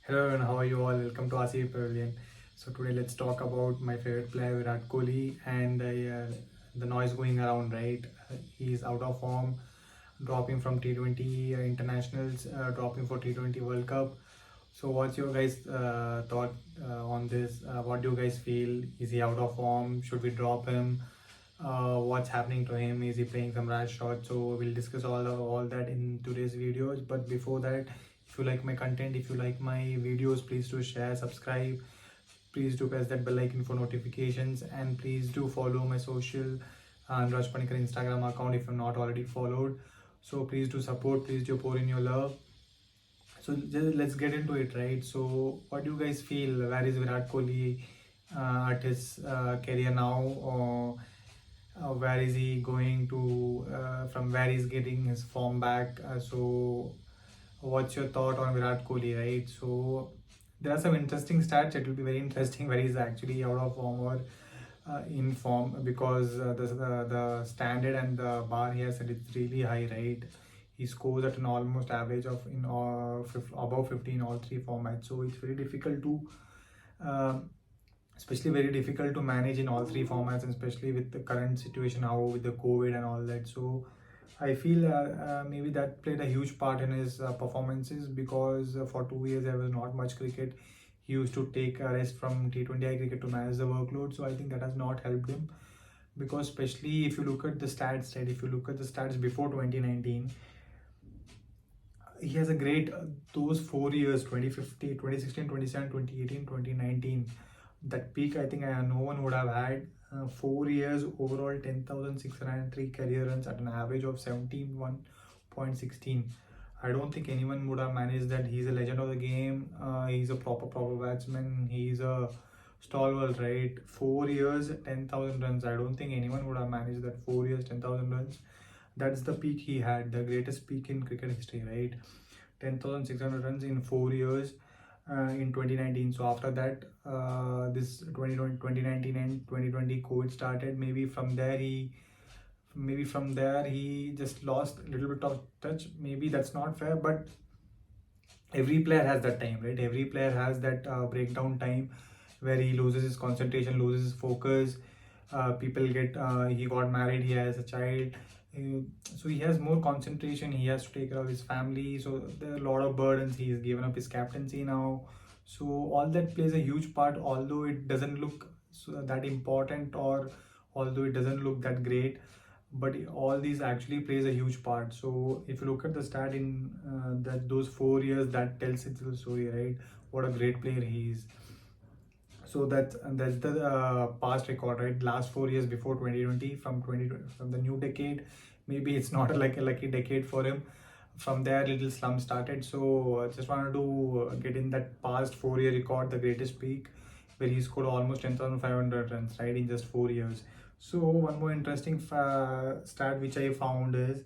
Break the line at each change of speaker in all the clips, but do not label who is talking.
Hello and how are you all? Welcome to RCB Pavilion. So today let's talk about my favorite player Virat Kohli and the noise going around. Right, he's out of form, dropping from T20 internationals, dropping for T20 World Cup. So what's your guys' thought on this? What do you guys feel? Is he out of form? Should we drop him? What's happening to him? Is he playing some rash shots? So we'll discuss all that in today's videos. But before that, if you like my content, if you like my videos, please do share, subscribe. Please do press that bell icon for notifications, and please do follow my social Raj Panikar Instagram account if you're not already followed. So please do support. Please do pour in your love. So just let's get into it, right? So what do you guys feel? Where is Virat Kohli at his career now? Or where is he going to? From where he's getting his form back? So what's your thought on Virat Kohli, right? So there are some interesting stats. It will be very interesting where he's actually out of form or in form, because the standard and the bar he has set is really high, right? He scores at an almost average of above 50 in all three formats. So it's very difficult to, uh, especially very difficult to manage in all three formats, and especially with the current situation how with the COVID and all that. So I feel maybe that played a huge part in his performances, because for 2 years there was not much cricket. He used to take a rest from T20I cricket to manage the workload. So I think that has not helped him, because especially if you look at the stats, right? If you look at the stats before 2019, he has a great those 4 years, 2015, 2016, 2017, 2018, 2019. That peak, I think no one would have had. 4 years overall, 10,603 career runs at an average of 71.16. I don't think anyone would have managed that. He's a legend of the game. He's a proper batsman. He's a stalwart, right? 4 years, 10,000 runs. I don't think anyone would have managed that. 4 years, 10,000 runs. That's the peak he had, the greatest peak in cricket history, right? 10,600 runs in 4 years in 2019. So after that, this 2019 and 2020 COVID started. Maybe from there he just lost a little bit of touch. Maybe that's not fair, but every player has that time, right? Every player has that breakdown time where he loses his concentration, loses his focus. People get he got married, he has a child, uh, so he has more concentration. He has to take care of his family, so there are a lot of burdens. He's given up his captaincy now, so all that plays a huge part, although it doesn't look that important, or although it doesn't look that great, but all these actually plays a huge part. So if you look at the stat in that those 4 years, that tells its story, right? What a great player he is. So that's the past record, right? Last 4 years before 2020, from the new decade, maybe it's not like a lucky decade for him. From there, little slump started. So just wanted to get in that past 4 year record, the greatest peak, where he scored almost 10,500 runs, right, in just 4 years. So one more interesting stat which I found is,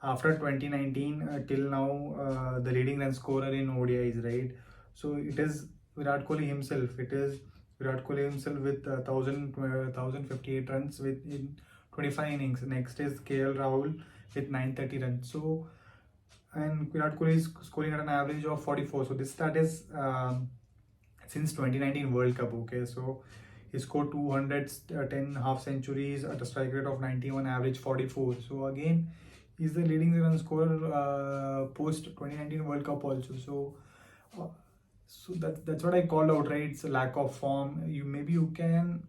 after 2019 till now, the leading run scorer in ODIs, right? So it is Virat Kohli himself. It is Virat Kohli himself with 1,058 runs with in 25 innings. Next is KL Rahul with 930 runs. So, and Virat Kohli is scoring at an average of 44. So this stat is since 2019 World Cup. Okay, so he scored 210 half centuries at a strike rate of 91, average 44. So again, he's the leading run scorer post 2019 World Cup also. Uh, so that's what I called out, right? It's a lack of form. You can.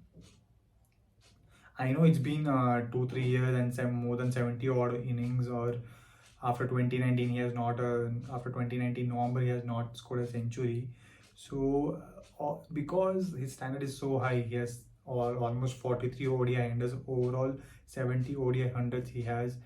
I know it's been 2 3 years and some more than 70 odd innings, or after 2019 he has not after 2019 November he has not scored a century. So because his standard is so high, he has almost 43 ODI hundreds overall, 70 ODI hundreds he has.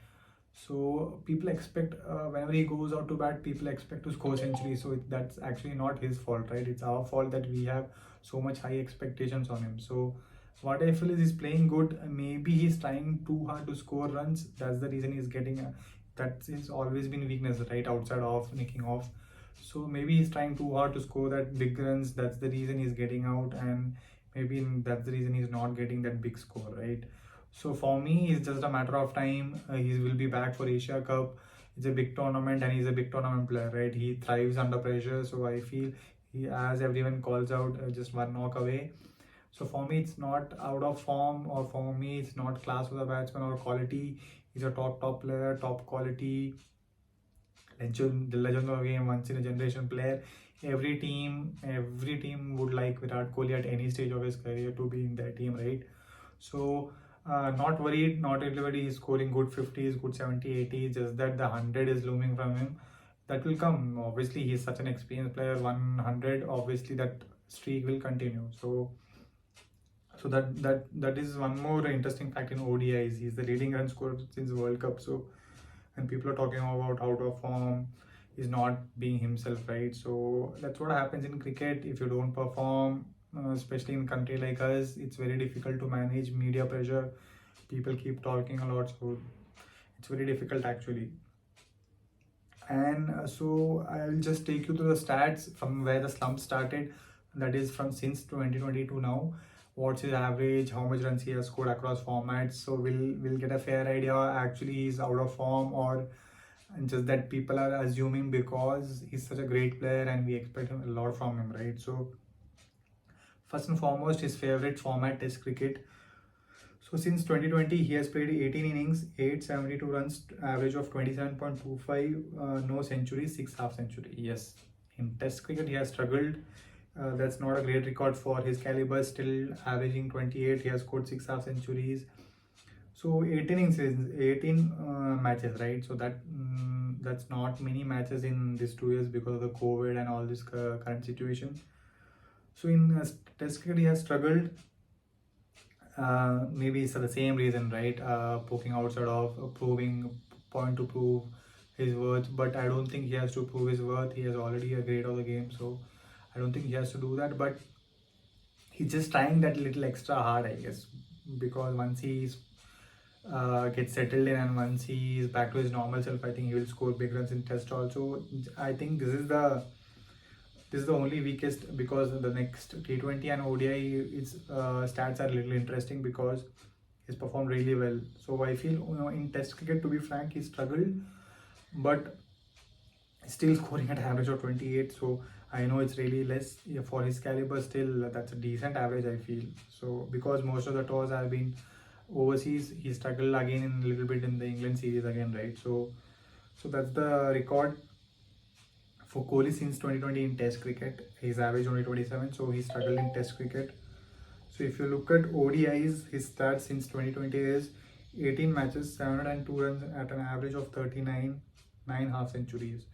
So people expect whenever he goes out to bat, people expect to score century. So that's actually not his fault, right? It's our fault that we have so much high expectations on him. So what I feel is he's playing good. Maybe he's trying too hard to score runs. That's the reason he's getting. That's his always been weakness, right? Outside of nicking off. So maybe he's trying too hard to score that big runs. That's the reason he's getting out, and maybe that's the reason he's not getting that big score, right? So for me, it's just a matter of time. He will be back for Asia Cup. It's a big tournament, and he's a big tournament player, right? He thrives under pressure. So I feel He, as everyone calls out, just one knock away. So for me, it's not out of form, or for me, it's not class of the batsman or quality. He's a top player, top quality legend, the legend of the game, once in a generation player. Every team would like Virat Kohli at any stage of his career to be in their team, right? So not worried, not everybody is scoring good 50s, good 70, 80, just that the 100 is looming from him. That will come. Obviously, he's such an experienced player. 100, obviously, that streak will continue. So that is one more interesting fact in ODIs. He's the leading run scorer since World Cup. So, and people are talking about out of form, is not being himself, right? So that's what happens in cricket. If you don't perform, especially in country like us, it's very difficult to manage media pressure. People keep talking a lot, so it's very difficult actually. And so I'll just take you to the stats from where the slump started. That is from since 2020 to now. What's his average? How much runs he has scored across formats? So we'll get a fair idea. Actually, he's out of form, or just that people are assuming because he's such a great player and we expect a lot from him, right? So first and foremost, his favorite format is cricket. So since 2020, he has played 18 innings, 872 runs, average of 27.25, no centuries, 6 half century. Yes, in Test cricket he has struggled. That's not a great record for his caliber. Still averaging 28, he has scored 6 half centuries. So 18 innings is 18 matches, right? So that's not many matches in these 2 years because of the COVID and all this current situation. So in Test cricket he has struggled. Maybe it's for the same reason, right? Poking outside of proving point to prove his worth, but I don't think he has to prove his worth. He has already a grade of the game, so I don't think he has to do that. But he's just trying that little extra hard, I guess, because once he's gets settled in and once he is back to his normal self, I think he will score big runs in Test also. I think this is the only weakest, because the next T20 and ODI its stats are a little interesting because he's performed really well. So I feel, in Test cricket, to be frank, he struggled, but still scoring at average of 28. So I know it's really less, yeah, for his caliber. Still, that's a decent average, I feel. So because most of the tours have been overseas, he struggled again in a little bit in the England series again, right? So that's the record for Kohli since 2020 in Test cricket. His average only 27, so he struggled in Test cricket. So if you look at ODIs, his stats since 2020 is 18 matches, 702 runs at an average of 39, 9 half centuries.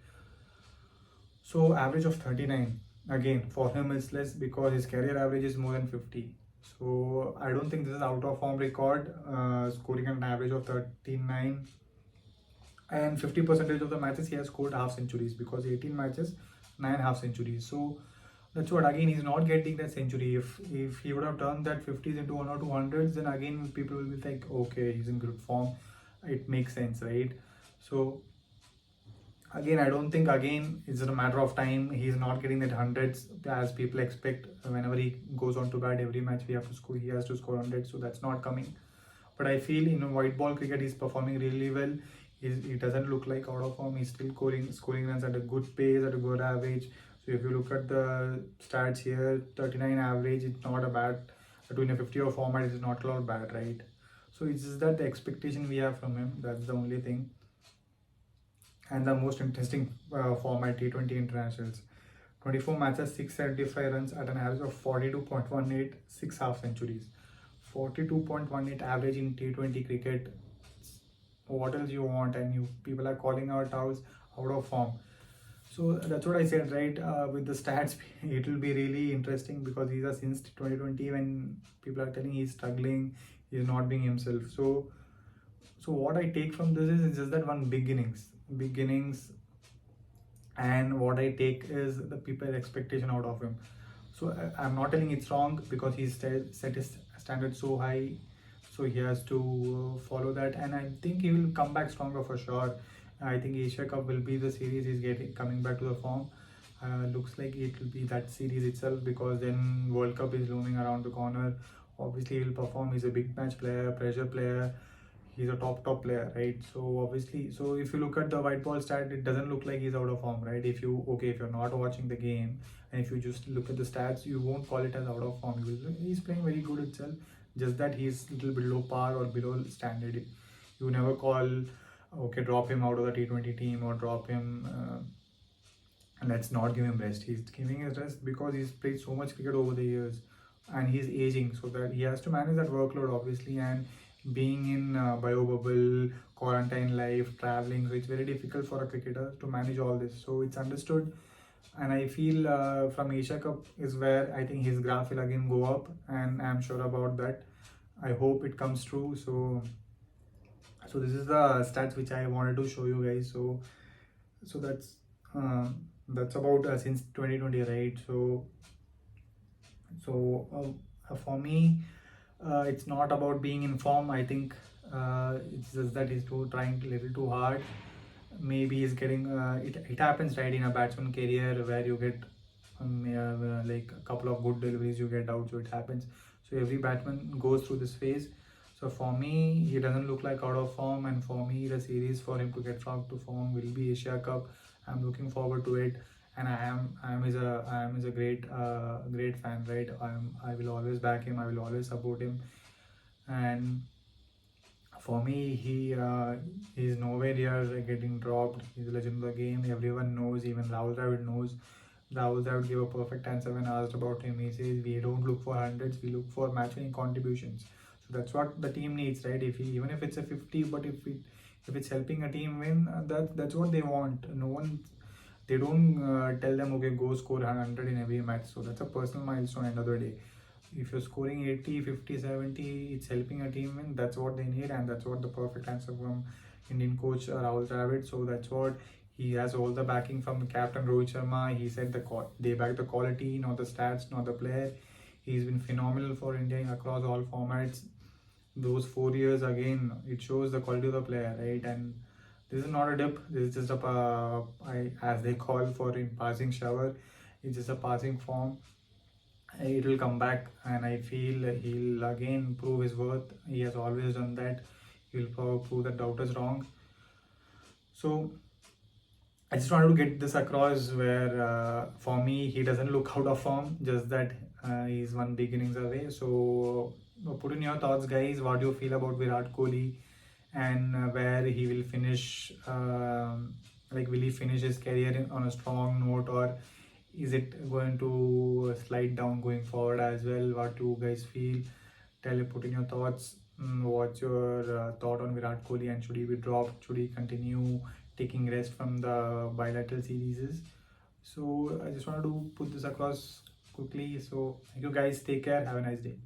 So average of 39, again, for him is less because his career average is more than 50. So I don't think this is out of form record, scoring an average of 39, and 50% of the matches he has scored half centuries, because 18 matches, 9 half centuries. So that's what, again, he's not getting that century. If he would have turned that 50s into 1 or 200s, then again people will be like, okay, he's in good form, it makes sense, right? So again, I don't think, again, it's a matter of time. He's not getting that hundreds as people expect. Whenever he goes on to bat, every match he has to score 100, so that's not coming. But I feel in white ball cricket he's performing really well. He doesn't look like out of form. He's still scoring runs at a good pace, at a good average. So if you look at the stats here, 39 average, it's not a bad. Doing a 50 or format is not a lot bad, right? So it's just that the expectation we have from him, that's the only thing. And the most interesting format, T20 internationals. 24 matches, 675 runs at an average of 42.18, 6 half centuries. 42.18 average in T20 cricket. What else you want? And people are calling out out of form. So that's what I said, right? With the stats, it will be really interesting because these are since 2020 when people are telling he's struggling, he's not being himself. So what I take from this is just that one beginnings, and what I take is the people's expectation out of him. So I'm not telling it's wrong because he's set his standard so high, so he has to follow that, and I think he will come back stronger for sure. I think Asia Cup will be the series he's coming back to the form. Looks like it will be that series itself, because then World Cup is looming around the corner. Obviously he will perform. He's a big match player, pressure player. he's a top player, right? So obviously, so if you look at the white ball stat, it doesn't look like he's out of form, right? If you're not watching the game and if you just look at the stats, you won't call it as out of form. He's playing very good itself, just that he's a little below par or below standard. You never call, okay, drop him out of the T20 team or drop him. Let's not give him rest. He's giving his rest because he's played so much cricket over the years and he's aging, so that he has to manage that workload obviously, and being in bio bubble, quarantine life, traveling, so it's very difficult for a cricketer to manage all this. So it's understood, and I feel from Asia Cup is where I think his graph will again go up, and I'm sure about that. I hope it comes true. So this is the stats which I wanted to show you guys. So that's about since 2020, right? So for me, it's not about being in form. I think it's just that he's trying a little too hard. Maybe he's getting it happens, right, in a batsman career where you get like a couple of good deliveries, you get out, so it happens. So every batsman goes through this phase. So for me, he doesn't look like out of form, and for me, the series for him to get back to form will be Asia Cup. I'm looking forward to it, and I am is a great fan, right? I will always back him. I will always support him, and for me, he's nowhere near getting dropped. He's a legend of the game. Everyone knows, even Rahul Dravid knows. Rahul Dravid gave a perfect answer when asked about him. He says, "We don't look for hundreds, we look for match-winning contributions." So that's what the team needs, right? Even if it's a 50, but if it's helping a team win, that's what they want. No one, they don't tell them, okay, go score 100 in every match. So that's a personal milestone end of the day. If you're scoring 80, 50, 70, it's helping a team win. That's what they need, and that's what the perfect answer from Indian coach Rahul Dravid. So that's what he has, all the backing from the captain Rohit Sharma. He said they back the quality, not the stats, not the player. He's been phenomenal for India across all formats. Those 4 years, again, it shows the quality of the player, right? And this is not a dip. This is just as they call for in passing shower. It's just a passing form. It will come back, and I feel he'll again prove his worth. He has always done that. He'll prove that doubters wrong. So I just wanted to get this across where for me he doesn't look out of form, just that he's one big innings away. So put in your thoughts, guys. What do you feel about Virat Kohli, and where he will finish? Like, will he finish his career on a strong note, or is it going to slide down going forward as well? What do you guys feel? Put in your thoughts. What's your thought on Virat Kohli, and should he be dropped? Should he continue taking rest from the bilateral series? So I just wanted to put this across quickly. So thank you guys. Take care. Have a nice day.